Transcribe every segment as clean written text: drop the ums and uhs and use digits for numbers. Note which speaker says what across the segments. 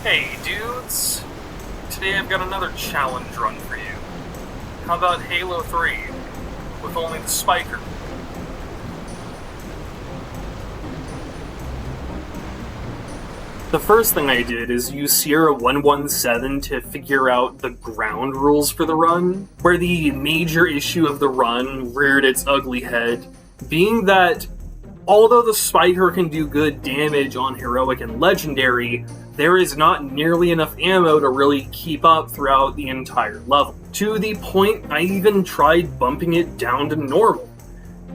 Speaker 1: Hey dudes, today I've got another challenge run for you. How about Halo 3, with only the Spiker? The first thing I did is use Sierra 117 to figure out the ground rules for the run, where the major issue of the run reared its ugly head, being that although the Spiker can do good damage on Heroic and Legendary, there is not nearly enough ammo to really keep up throughout the entire level. To the point I even tried bumping it down to normal,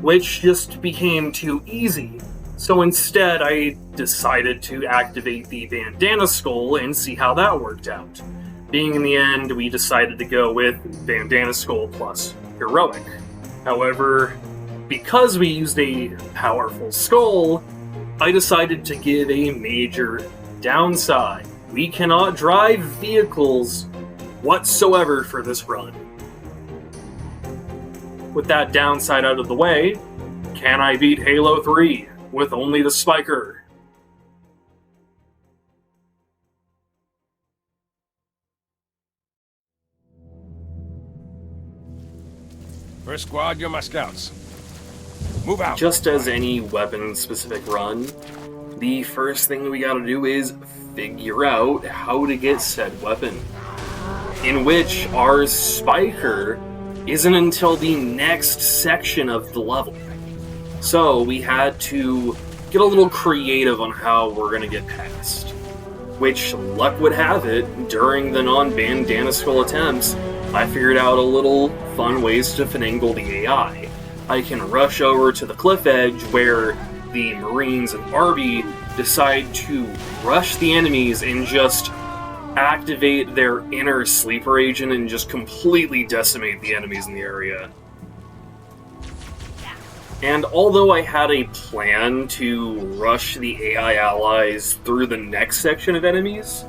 Speaker 1: which just became too easy. So instead, I decided to activate the Bandana Skull and see how that worked out. Being in the end, we decided to go with Bandana Skull plus Heroic. However, because we used a powerful skull, I decided to give a major downside. We cannot drive vehicles whatsoever for this run. With that downside out of the way, can I beat Halo 3 with only the Spiker?
Speaker 2: First squad, you're my scouts. Move out.
Speaker 1: Just as any weapon-specific run, the first thing we gotta do is figure out how to get said weapon. In which our Spiker isn't until the next section of the level. So we had to get a little creative on how we're gonna get past. Which, luck would have it, during the non-Bandana Skull attempts, I figured out a little fun ways to finagle the AI. I can rush over to the cliff edge where the Marines and Arby decide to rush the enemies and just activate their inner sleeper agent and just completely decimate the enemies in the area. And although I had a plan to rush the AI allies through the next section of enemies,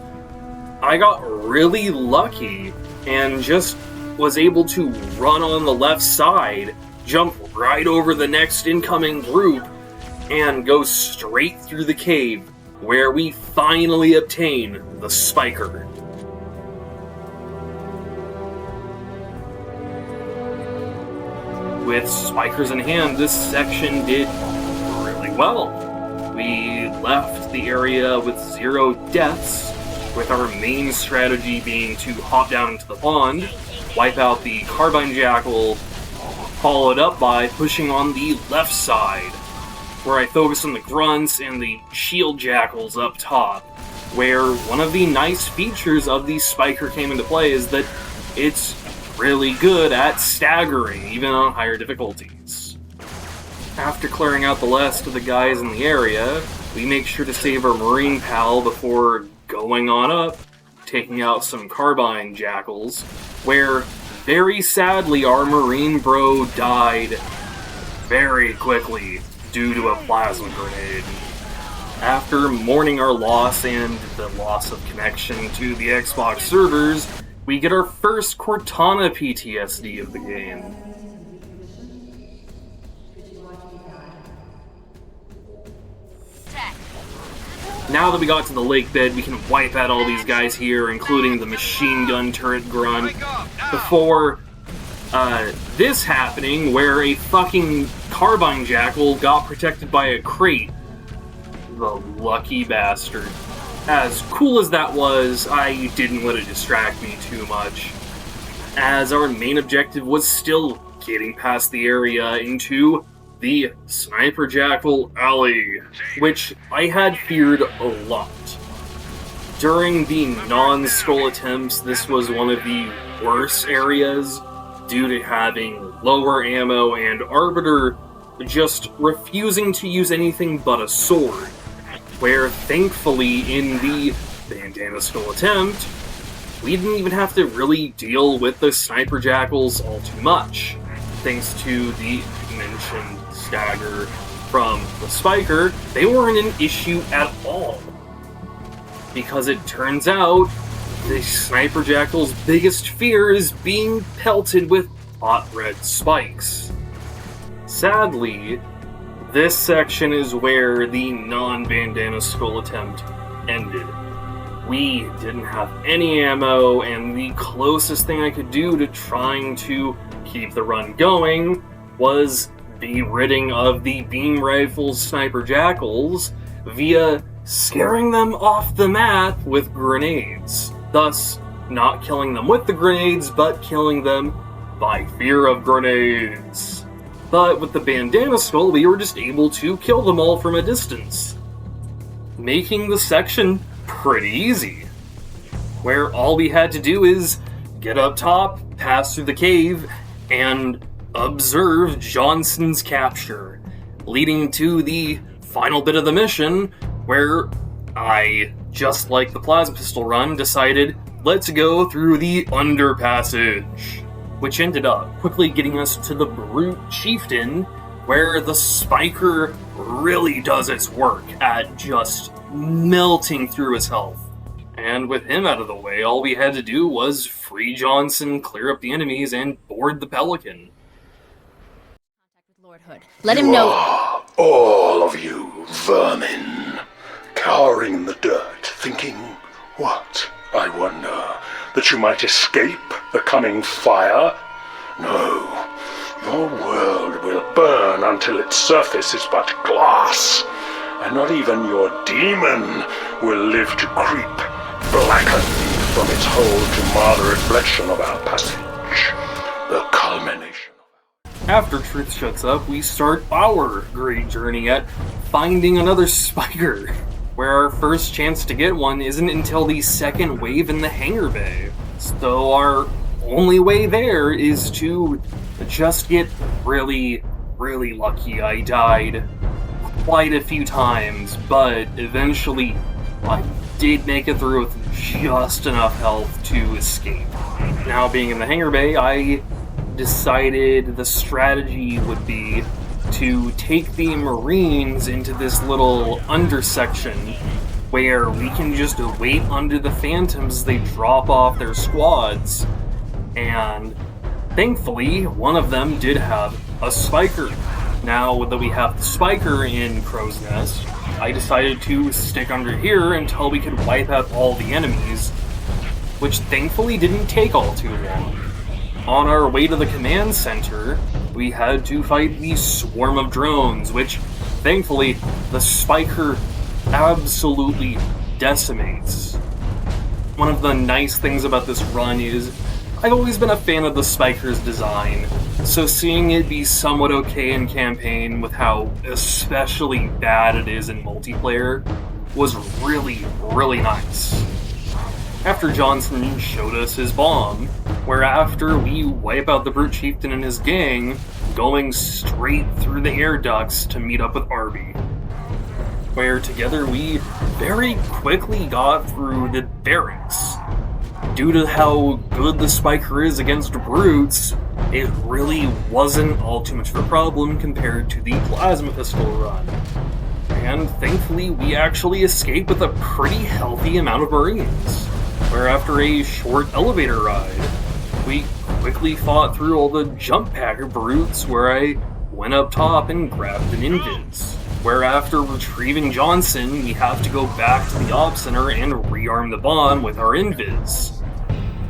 Speaker 1: I got really lucky and just was able to run on the left side, jump right over the next incoming group, and go straight through the cave, where we finally obtain the Spiker. With Spikers in hand, this section did really well. We left the area with 0 deaths, with our main strategy being to hop down into the pond, wipe out the Carbine Jackal, followed up by pushing on the left side, where I focused on the Grunts and the Shield Jackals up top, where one of the nice features of the Spiker came into play is that it's really good at staggering, even on higher difficulties. After clearing out the last of the guys in the area, we make sure to save our Marine pal before going on up, taking out some Carbine Jackals, where, very sadly, our Marine bro died very quickly due to a plasma grenade. After mourning our loss and the loss of connection to the Xbox servers, we get our first Cortana PTSD of the game. Now that we got to the lake bed, we can wipe out all these guys here, including the machine gun turret grunt, before this happening, where a fucking Carbine Jackal got protected by a crate. The lucky bastard. As cool as that was, I didn't let it distract me too much, as our main objective was still getting past the area into the Sniper Jackal Alley, which I had feared a lot. During the non-skull attempts, this was one of the worst areas due to having lower ammo and Arbiter just refusing to use anything but a sword, where thankfully in the Bandana Skull attempt, we didn't even have to really deal with the Sniper Jackals all too much, thanks to the mentioned stagger from the Spiker. They weren't an issue at all, because it turns out the Sniper Jackal's biggest fear is being pelted with hot red spikes. Sadly, this section is where the non-Bandana Skull attempt ended. we didn't have any ammo, and the closest thing I could do to trying to keep the run going was be ridding of the beam rifles sniper jackals via scaring them off the map with grenades, thus not killing them with the grenades, but killing them by fear of grenades. But with the bandana skull, we were just able to kill them all from a distance, making the section pretty easy, where all we had to do is get up top, pass through the cave, and observe Johnson's capture, leading to the final bit of the mission, where I, just like the plasma pistol run, decided, let's go through the underpassage, which ended up quickly getting us to the Brute Chieftain, where the Spiker really does its work at just melting through his health. And with him out of the way, all we had to do was free Johnson, clear up the enemies, and board the Pelican.
Speaker 3: Lord Hood. Let him know.
Speaker 4: All of you vermin, cowering in the dirt, thinking, what, I wonder, that you might escape the coming fire? No, your world will burn until its surface is but glass, and not even your demon will live to creep, blackened from its hole to mar the reflection of our passage, the culmination.
Speaker 1: After Truth shuts up, we start our great journey at finding another Spiker, where our first chance to get one isn't until the second wave in the hangar bay. So our only way there is to just get really, really lucky. I died quite a few times, but eventually I did make it through with just enough health to escape. Now being in the hangar bay, I decided the strategy would be to take the Marines into this little undersection where we can just wait under the Phantoms as they drop off their squads. And thankfully, one of them did have a Spiker. Now that we have the Spiker in Crow's Nest, I decided to stick under here until we could wipe out all the enemies, which thankfully didn't take all too long. On our way to the command center, we had to fight the swarm of drones, which, thankfully, the Spiker absolutely decimates. One of the nice things about this run is I've always been a fan of the Spiker's design, so seeing it be somewhat okay in campaign with how especially bad it is in multiplayer was really, really nice. After Johnson showed us his bomb, whereafter we wipe out the Brute Chieftain and his gang, going straight through the air ducts to meet up with Arby. Where together we very quickly got through the barracks. Due to how good the Spiker is against brutes, it really wasn't all too much of a problem compared to the plasma pistol run. And thankfully we actually escaped with a pretty healthy amount of Marines, where after a short elevator ride, we quickly fought through all the jump packer brutes where I went up top and grabbed an Invids, where after retrieving Johnson, we have to go back to the op center and rearm the bomb with our Invids,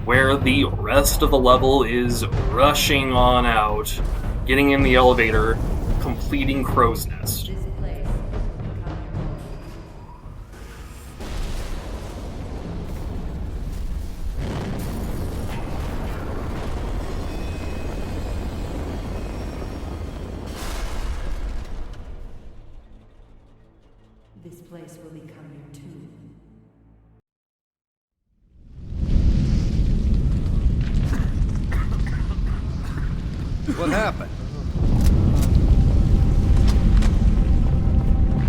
Speaker 1: where the rest of the level is rushing on out, getting in the elevator, completing Crow's Nest.
Speaker 5: This place will become your tomb.
Speaker 2: What happened?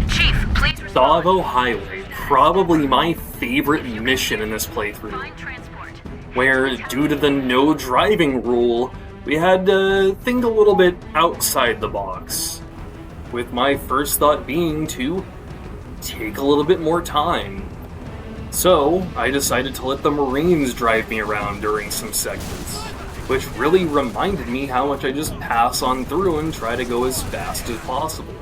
Speaker 3: Chief, please.
Speaker 1: Tsavo Highway, probably my favorite mission in this playthrough,
Speaker 3: Find transport.
Speaker 1: where due to the no driving rule, we had to think a little bit outside the box, with my first thought being to take a little bit more time. So, I decided to let the Marines drive me around during some segments, which really reminded me how much I just pass on through and try to go as fast as possible.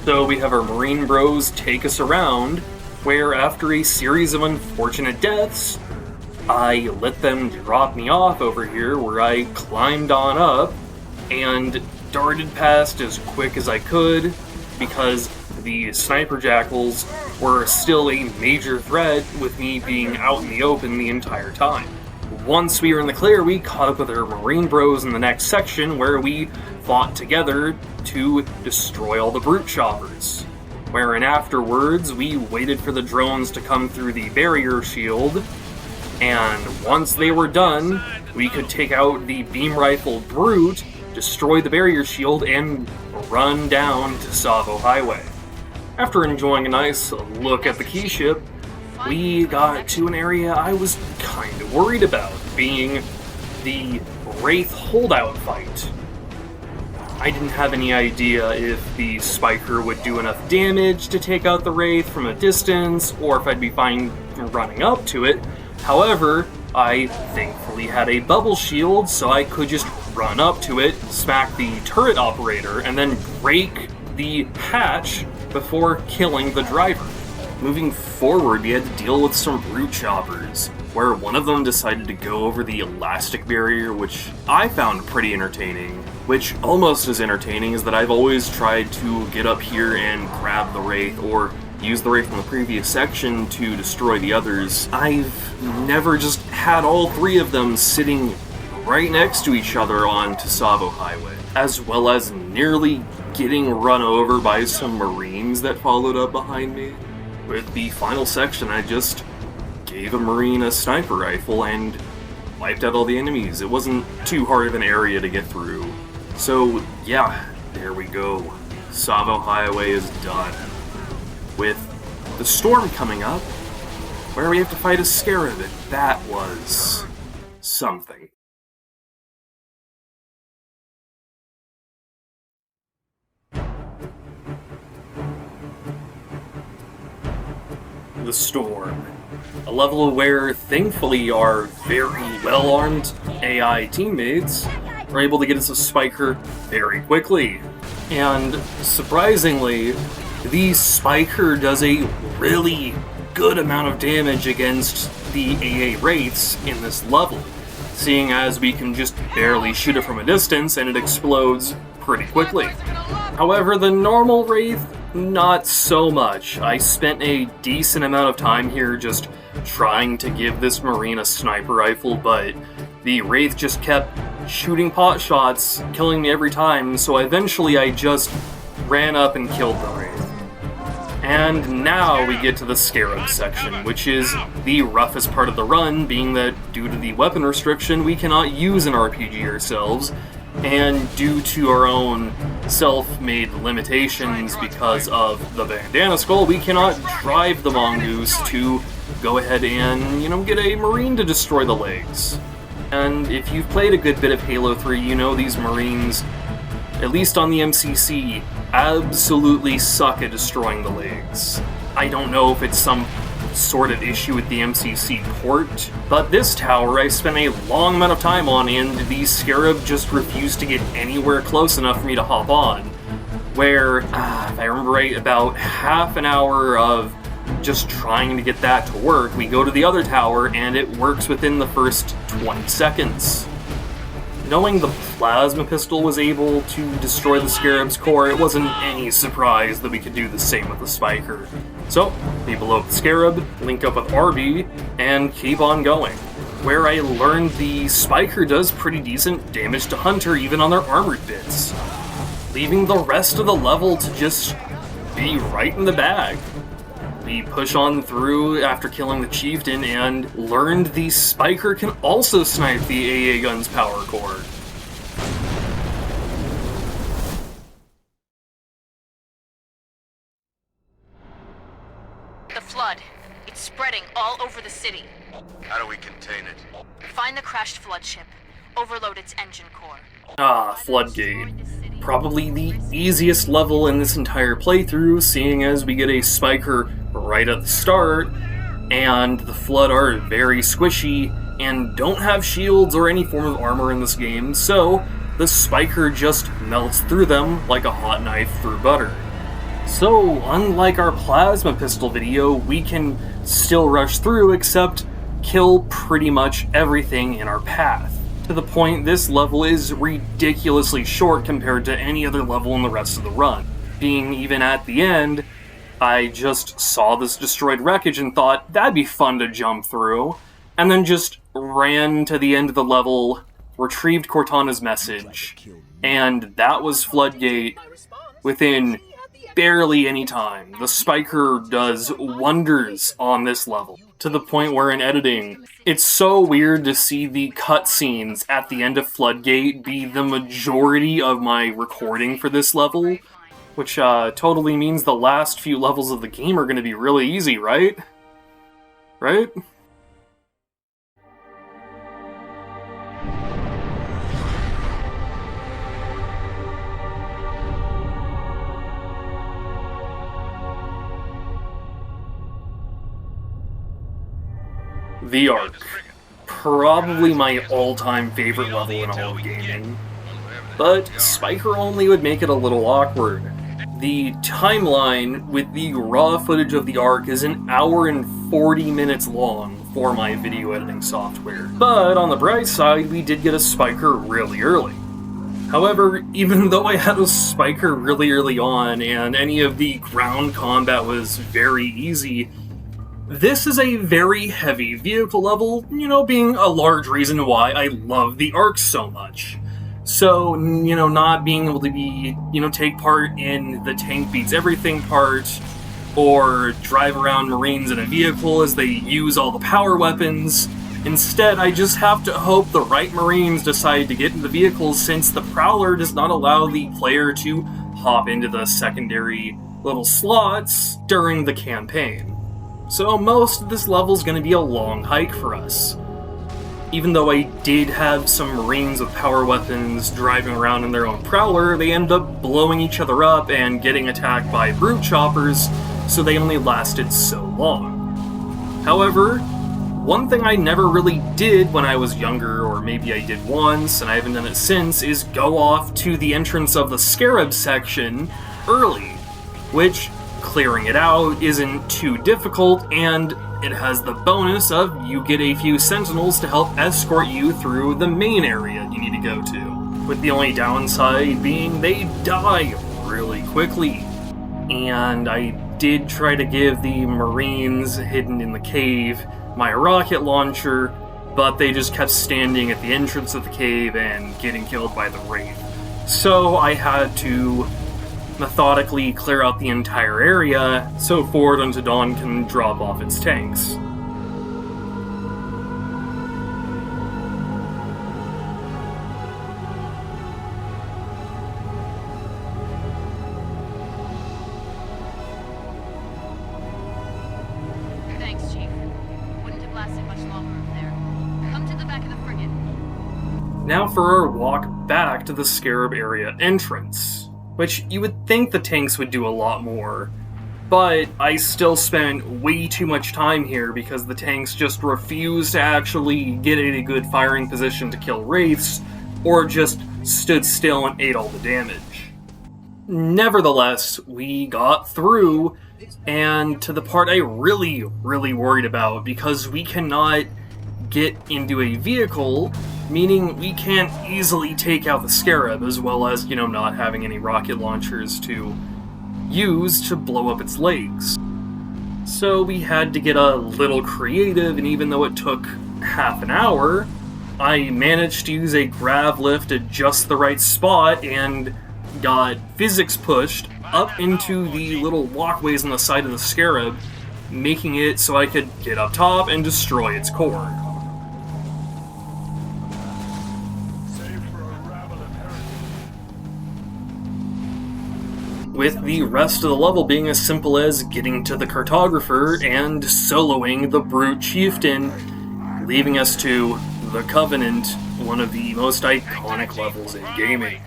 Speaker 1: So we have our Marine bros take us around, where after a series of unfortunate deaths, I let them drop me off over here where I climbed on up and darted past as quick as I could because the sniper jackals were still a major threat with me being out in the open the entire time. Once we were in the clear, we caught up with our Marine bros in the next section where we fought together to destroy all the brute choppers. Wherein afterwards, we waited for the drones to come through the barrier shield, and once they were done, we could take out the beam rifle brute, destroy the barrier shield, and run down to Tsavo Highway. After enjoying a nice look at the key ship, we got to an area I was kind of worried about, being the Wraith holdout fight. I didn't have any idea if the Spiker would do enough damage to take out the Wraith from a distance, or if I'd be fine running up to it. However, I thankfully had a bubble shield, so I could just run up to it, smack the turret operator, and then break the hatch before killing the driver. Moving forward, we had to deal with some brute choppers, where one of them decided to go over the elastic barrier, which I found pretty entertaining. Which almost as entertaining is that I've always tried to get up here and grab the Wraith, or use the Wraith from the previous section to destroy the others. I've never just had all three of them sitting right next to each other on Tsavo Highway, as well as nearly getting run over by some Marines that followed up behind me. With the final section, I just gave a Marine a sniper rifle and wiped out all the enemies. It wasn't too hard of an area to get through. So yeah, there we go. Tsavo Highway is done. With the storm coming up, where we have to fight a Scarab, that was something. The Storm. A level where, thankfully, our very well-armed AI teammates are able to get us a Spiker very quickly. And, surprisingly, the Spiker does a really good amount of damage against the AA Wraiths in this level, seeing as we can just barely shoot it from a distance and it explodes pretty quickly. However, the normal Wraith, not so much. I spent a decent amount of time here just trying to give this Marine a sniper rifle, but the Wraith just kept shooting pot shots, killing me every time, so eventually I just ran up and killed the Wraith. And now we get to the Scarab section, which is the roughest part of the run, being that due to the weapon restriction, we cannot use an RPG ourselves, and due to our own self-made limitations because of the Bandana Skull, we cannot drive the Mongoose to go ahead and, get a Marine to destroy the legs. And if you've played a good bit of Halo 3, you know these Marines, at least on the MCC, absolutely suck at destroying the legs. I don't know if it's some sort of issue with the MCC port, but this tower I spent a long amount of time on, and the Scarab just refused to get anywhere close enough for me to hop on. Where, if I remember right, about half an hour of just trying to get that to work, we go to the other tower and it works within the first 20 seconds. Knowing the plasma pistol was able to destroy the Scarab's core, it wasn't any surprise that we could do the same with the Spiker. So, we blow up the Scarab, link up with RB, and keep on going. Where I learned the Spiker does pretty decent damage to Hunter even on their armored bits, leaving the rest of the level to just be right in the bag. We push on through after killing the Chieftain and learned the Spiker can also snipe the AA gun's power core.
Speaker 3: The flood. It's spreading all over the city.
Speaker 6: How do we contain it?
Speaker 3: Find the crashed flood ship. Overload its engine core.
Speaker 1: Floodgate. Probably the easiest level in this entire playthrough, seeing as we get a Spiker right at the start, and the Flood are very squishy and don't have shields or any form of armor in this game, so the Spiker just melts through them like a hot knife through butter. So, unlike our plasma pistol video, we can still rush through, except kill pretty much everything in our path. To the point this level is ridiculously short compared to any other level in the rest of the run. Being even at the end, I just saw this destroyed wreckage and thought that'd be fun to jump through, and then just ran to the end of the level, retrieved Cortana's message, and that was Floodgate within barely any time. The Spiker does wonders on this level, to the point where in editing, it's so weird to see the cutscenes at the end of Floodgate be the majority of my recording for this level, which totally means the last few levels of the game are going to be really easy, right? Right? The Ark. Probably my all-time favorite level in all of gaming. But Spiker only would make it a little awkward. The timeline with the raw footage of the Ark is an hour and 40 minutes long for my video editing software. But on the bright side, we did get a Spiker really early. However, even though I had a Spiker really early on and any of the ground combat was very easy, this is a very heavy vehicle level, being a large reason why I love the Ark so much. So, not being able to be, take part in the tank beats everything part, or drive around Marines in a vehicle as they use all the power weapons. Instead, I just have to hope the right Marines decide to get in the vehicles, since the Prowler does not allow the player to hop into the secondary little slots during the campaign. So most of this level is going to be a long hike for us. Even though I did have some Marines with power weapons driving around in their own Prowler, they ended up blowing each other up and getting attacked by brute choppers, so they only lasted so long. However, one thing I never really did when I was younger, or maybe I did once and I haven't done it since, is go off to the entrance of the Scarab section early, which, clearing it out isn't too difficult, and it has the bonus of you get a few sentinels to help escort you through the main area you need to go to. With the only downside being they die really quickly. And I did try to give the Marines hidden in the cave my rocket launcher, but they just kept standing at the entrance of the cave and getting killed by the Wraith. So I had to methodically clear out the entire area so Forward Unto Dawn can drop off its tanks.
Speaker 3: Thanks, Chief. Wouldn't have lasted much longer up there. Come to the back of the frigate.
Speaker 1: Now for our walk back to the Scarab area entrance, which you would think the tanks would do a lot more, but I still spent way too much time here because the tanks just refused to actually get in a good firing position to kill Wraiths, or just stood still and ate all the damage. Nevertheless, we got through, and to the part I really worried about, because we cannot get into a vehicle, meaning we can't easily take out the Scarab, as well as, not having any rocket launchers to use to blow up its legs. So we had to get a little creative, and even though it took half an hour, I managed to use a grav lift at just the right spot and got physics pushed up into the little walkways on the side of the Scarab, making it so I could get up top and destroy its core. With the rest of the level being as simple as getting to the Cartographer and soloing the Brute Chieftain, leaving us to the Covenant, one of the most iconic levels in gaming.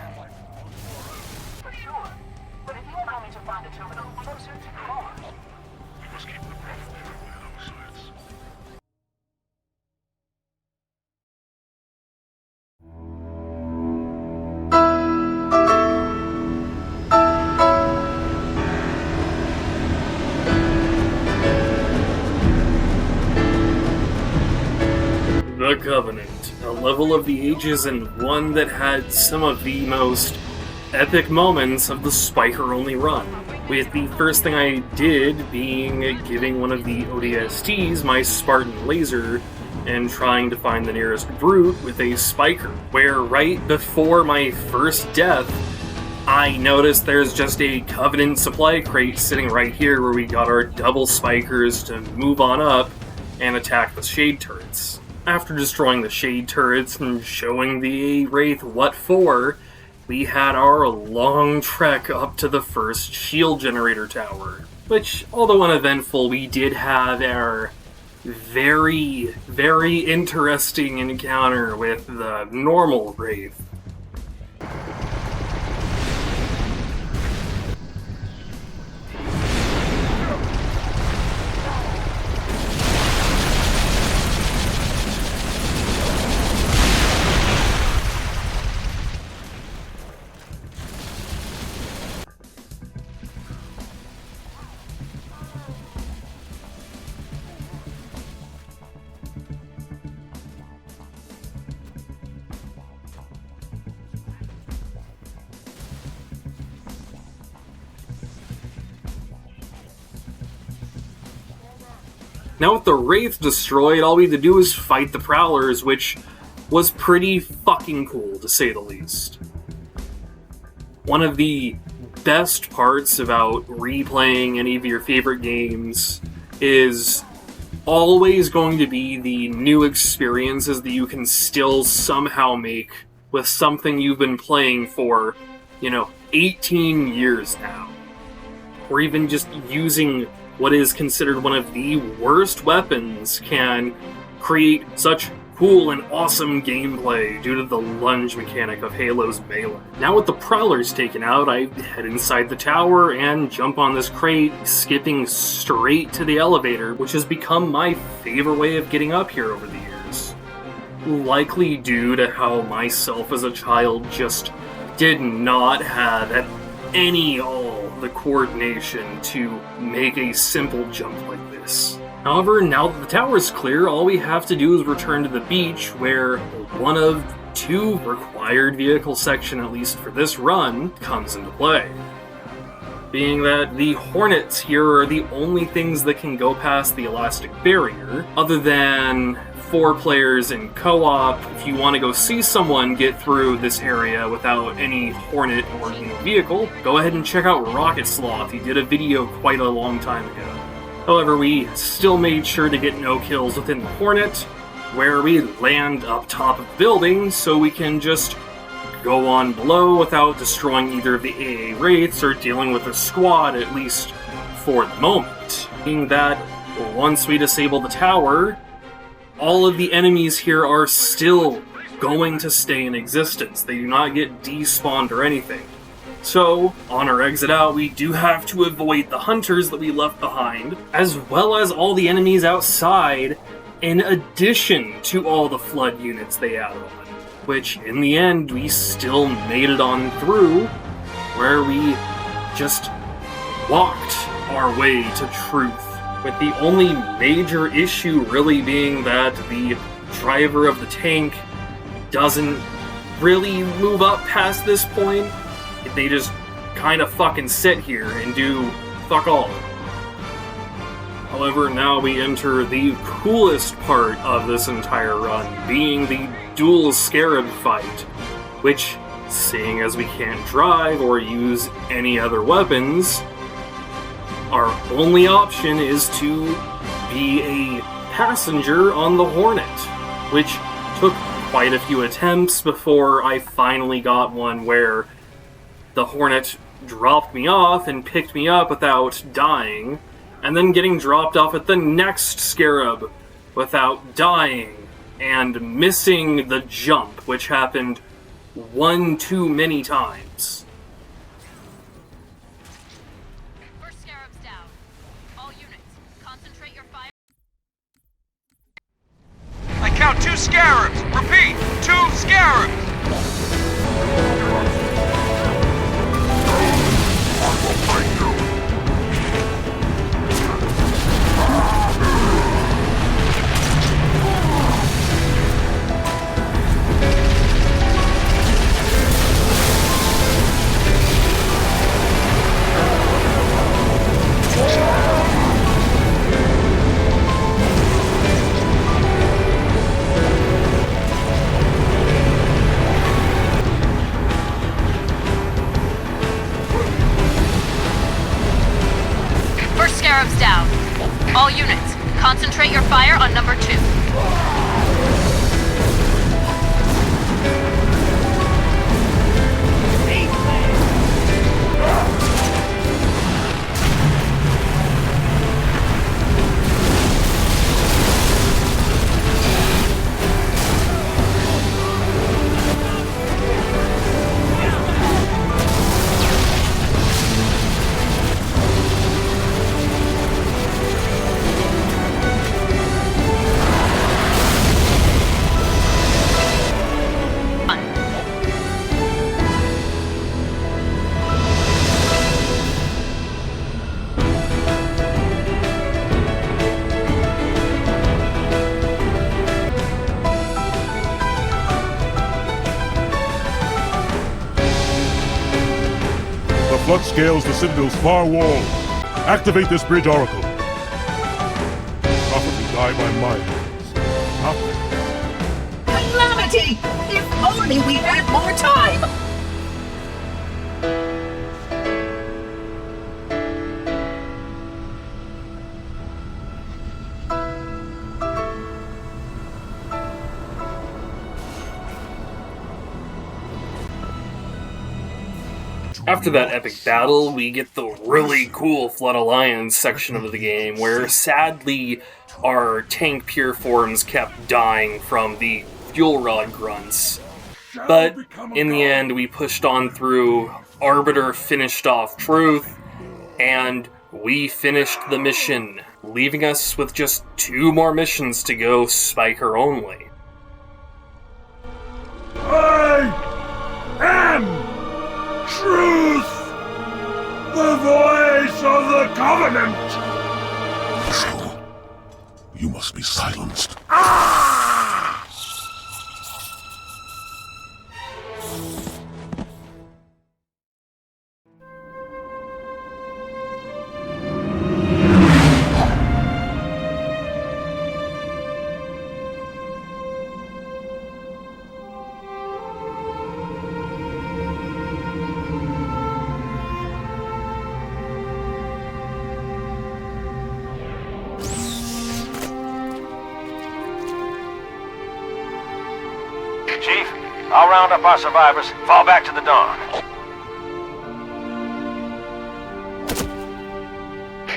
Speaker 1: The Covenant, a level of the ages and one that had some of the most epic moments of the Spiker-only run. With the first thing I did being giving one of the ODSTs my Spartan laser and trying to find the nearest brute with a Spiker, where right before my first death, I noticed there's just a Covenant supply crate sitting right here where we got our double Spikers to move on up and attack the Shade turrets. After destroying the Shade turrets and showing the Wraith what for, we had our long trek up to the first shield generator tower, which, although uneventful, we did have our very, very interesting encounter with the normal Wraith. Now with the Wraith destroyed, all we had to do was fight the Prowlers, which was pretty fucking cool, to say the least. One of the best parts about replaying any of your favorite games is always going to be the new experiences that you can still somehow make with something you've been playing for, 18 years now. Or even just using what is considered one of the worst weapons can create such cool and awesome gameplay due to the lunge mechanic of Halo's melee. Now with the Prowlers taken out, I head inside the tower and jump on this crate, skipping straight to the elevator, which has become my favorite way of getting up here over the years. Likely due to how myself as a child just did not have at any all the coordination to make a simple jump like this. However, now that the tower's clear, all we have to do is return to the beach, where one of two required vehicle section, at least for this run, comes into play. Being that the Hornets here are the only things that can go past the elastic barrier, other than 4 players in co-op. If you want to go see someone get through this area without any Hornet or vehicle, go ahead and check out Rocket Sloth. He did a video quite a long time ago. However, we still made sure to get no kills within the Hornet, where we land up top of the building so we can just go on below without destroying either of the AA Wraiths or dealing with a squad, at least for the moment. Being that once we disable the tower, all of the enemies here are still going to stay in existence. They do not get despawned or anything. So, on our exit out, we do have to avoid the hunters that we left behind, as well as all the enemies outside, in addition to all the flood units they added on. Which, in the end, we still made it on through, where we just walked our way to truth. With the only major issue really being that the driver of the tank doesn't really move up past this point. They just kind of fucking sit here and do fuck all. However, now we enter the coolest part of this entire run, being the dual Scarab fight, which, seeing as we can't drive or use any other weapons, our only option is to be a passenger on the Hornet, which took quite a few attempts before I finally got one where the Hornet dropped me off and picked me up without dying, and then getting dropped off at the next Scarab without dying, and missing the jump, which happened one too many times.
Speaker 3: First Scarab's down. All units, concentrate your fire.
Speaker 6: I count 2 Scarabs! Repeat, 2 Scarabs!
Speaker 3: Concentrate your fire on number 2.
Speaker 7: The flood scales the Citadel's far wall. Activate this bridge oracle. Probably die by my hands. Not theirs.
Speaker 8: Calamity! If only we had more time!
Speaker 1: After that epic battle, we get the really cool Flood Alliance section of the game, where sadly our tank pure forms kept dying from the fuel rod grunts. But in the end, we pushed on through, Arbiter finished off Truth, and we finished the mission, leaving us with just 2 more missions to go, Spiker only.
Speaker 4: I am Truth, the voice of the Covenant!
Speaker 7: True. You must be silenced.
Speaker 2: Chief, I'll round up our survivors, fall back to the Dawn.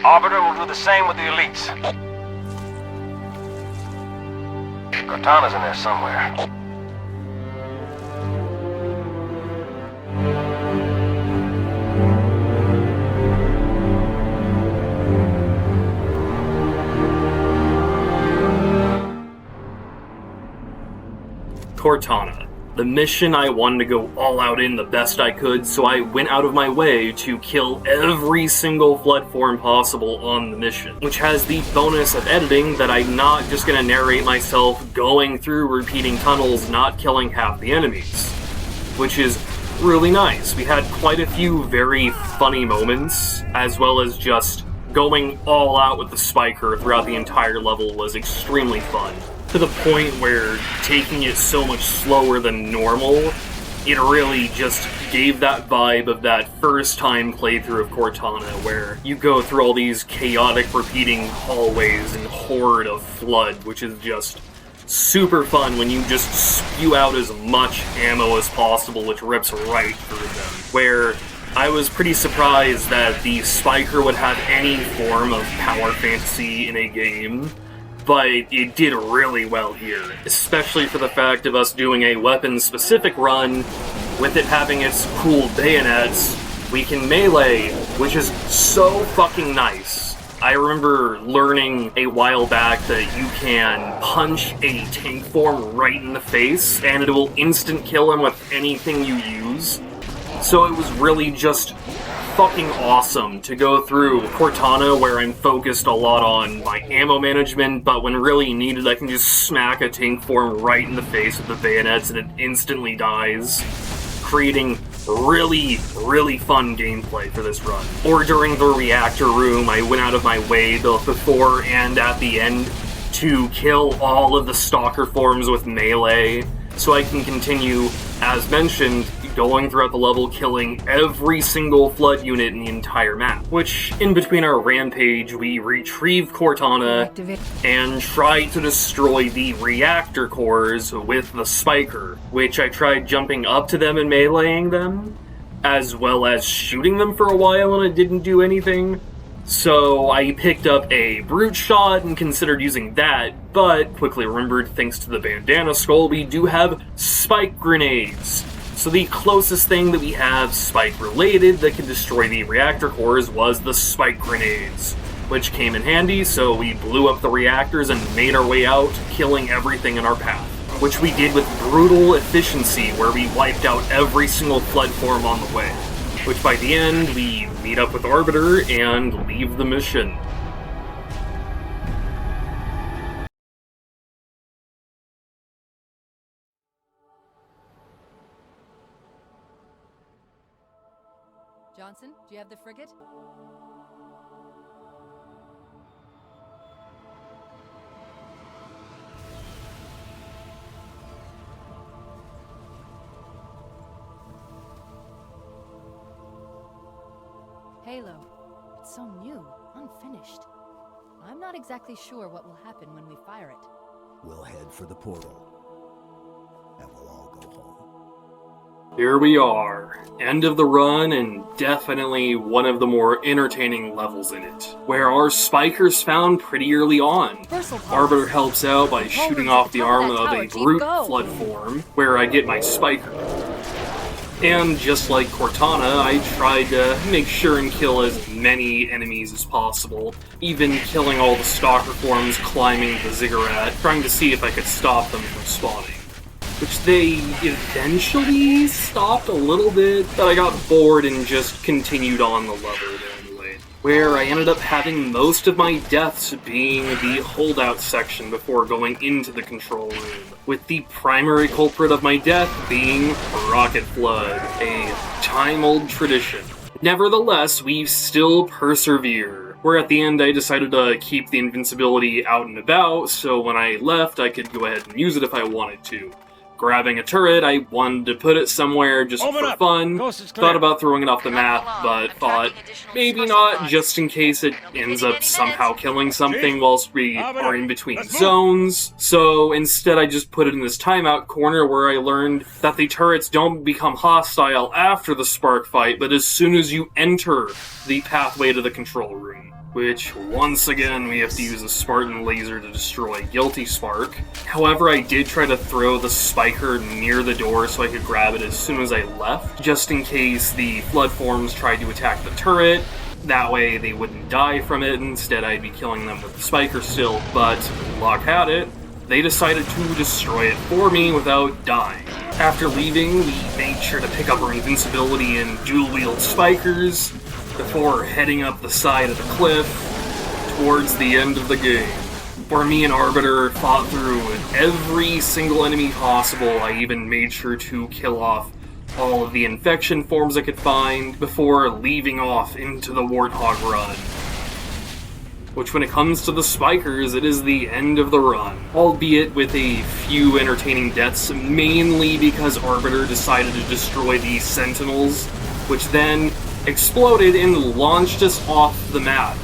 Speaker 2: Arbiter will do the same with the elites. Cortana's in there somewhere.
Speaker 1: Cortana. The mission I wanted to go all out in the best I could, so I went out of my way to kill every single flood form possible on the mission, which has the bonus of editing that I'm not just going to narrate myself going through repeating tunnels, not killing half the enemies, which is really nice. We had quite a few very funny moments, as well as just going all out with the Spiker throughout the entire level was extremely fun. To the point where taking it so much slower than normal, it really just gave that vibe of that first time playthrough of Cortana, where you go through all these chaotic repeating hallways and horde of flood, which is just super fun when you just spew out as much ammo as possible, which rips right through them. Where I was pretty surprised that the Spiker would have any form of power fantasy in a game, but it did really well here, especially for the fact of us doing a weapon-specific run, with it having its cool bayonets. We can melee, which is so fucking nice. I remember learning a while back that you can punch a tank form right in the face, and it will instant kill him with anything you use. So it was really just fucking awesome to go through Cortana, where I'm focused a lot on my ammo management, but when really needed, I can just smack a tank form right in the face with the bayonets and it instantly dies, creating really, really fun gameplay for this run. Or during the reactor room, I went out of my way both before and at the end to kill all of the stalker forms with melee, so I can continue as mentioned, going throughout the level, killing every single Flood unit in the entire map. Which, in between our rampage, we retrieve Cortana and try to destroy the reactor cores with the Spiker, which I tried jumping up to them and meleeing them, as well as shooting them for a while and it didn't do anything. So I picked up a Brute Shot and considered using that, but quickly remembered, thanks to the Bandana Skull, we do have Spike Grenades. So the closest thing that we have Spike-related that can destroy the reactor cores was the Spike Grenades, which came in handy, so we blew up the reactors and made our way out, killing everything in our path. Which we did with brutal efficiency, where we wiped out every single Flood form on the way. Which by the end, we meet up with Arbiter and leave the mission.
Speaker 5: Johnson, do you have the frigate? Halo. It's so new, unfinished. I'm not exactly sure what will happen when we fire it.
Speaker 9: We'll head for the portal, and we'll all go home.
Speaker 1: Here we are, end of the run, and definitely one of the more entertaining levels in it, where our Spiker's found pretty early on. Arbiter helps out by shooting off the arm of a brute Flood form, where I get my Spiker. And just like Cortana, I tried to make sure and kill as many enemies as possible, even killing all the Stalker forms climbing the Ziggurat, trying to see if I could stop them from spawning. Which they eventually stopped a little bit, but I got bored and just continued on the level anyway. Where I ended up having most of my deaths being the holdout section before going into the control room, with the primary culprit of my death being Rocket Flood, a time-old tradition. Nevertheless, we still persevere, where at the end I decided to keep the invincibility out and about, so when I left I could go ahead and use it if I wanted to. Grabbing a turret, I wanted to put it somewhere just for fun. Thought about throwing it off the map, but thought maybe not, just in case it ends up somehow killing something whilst we are in between zones. So instead I just put it in this timeout corner where I learned that the turrets don't become hostile after the spark fight, but as soon as you enter the pathway to the control room. Which, once again, we have to use a Spartan laser to destroy Guilty Spark. However, I did try to throw the Spiker near the door so I could grab it as soon as I left, just in case the Flood forms tried to attack the turret. That way they wouldn't die from it, instead I'd be killing them with the Spiker still, but luck had it, they decided to destroy it for me without dying. After leaving, we made sure to pick up our invincibility and dual-wield Spikers, before heading up the side of the cliff towards the end of the game, where me and Arbiter fought through every single enemy possible. I even made sure to kill off all of the infection forms I could find before leaving off into the Warthog run. Which, when it comes to the Spikers, it is the end of the run, albeit with a few entertaining deaths, mainly because Arbiter decided to destroy the Sentinels, which then exploded and launched us off the map.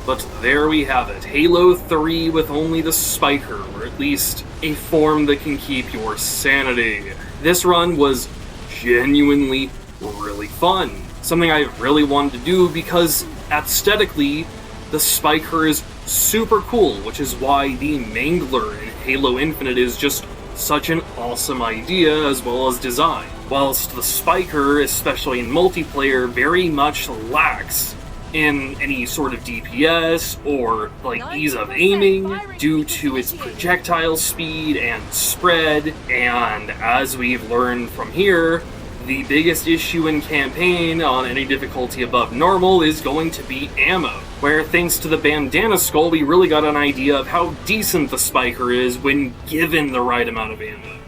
Speaker 1: But there we have it, Halo 3 with only the Spiker, or at least a form that can keep your sanity. This run was genuinely really fun. Something I really wanted to do because aesthetically, the Spiker is super cool, which is why the Mangler in Halo Infinite is just such an awesome idea as well as design. Whilst the Spiker, especially in multiplayer, very much lacks in any sort of DPS or ease of aiming due to its projectile speed and spread, and as we've learned from here, the biggest issue in campaign on any difficulty above normal is going to be ammo, where thanks to the Bandana Skull we really got an idea of how decent the Spiker is when given the right amount of ammo.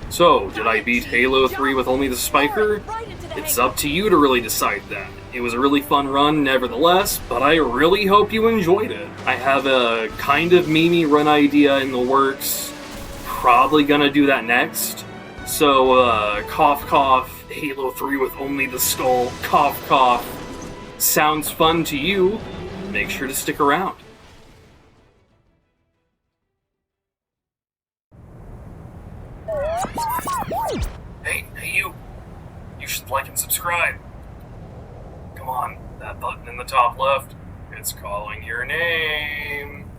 Speaker 1: So, did I beat Halo 3 with only the Spiker? It's up to you to really decide that. It was a really fun run, nevertheless, but I really hope you enjoyed it. I have a kind of Mimi run idea in the works. Probably gonna do that next. So, cough cough, Halo 3 with only the skull, cough cough. Sounds fun to you? Make sure to stick around. Hey you! You should like and subscribe. Come on, that button in the top left. It's calling your name.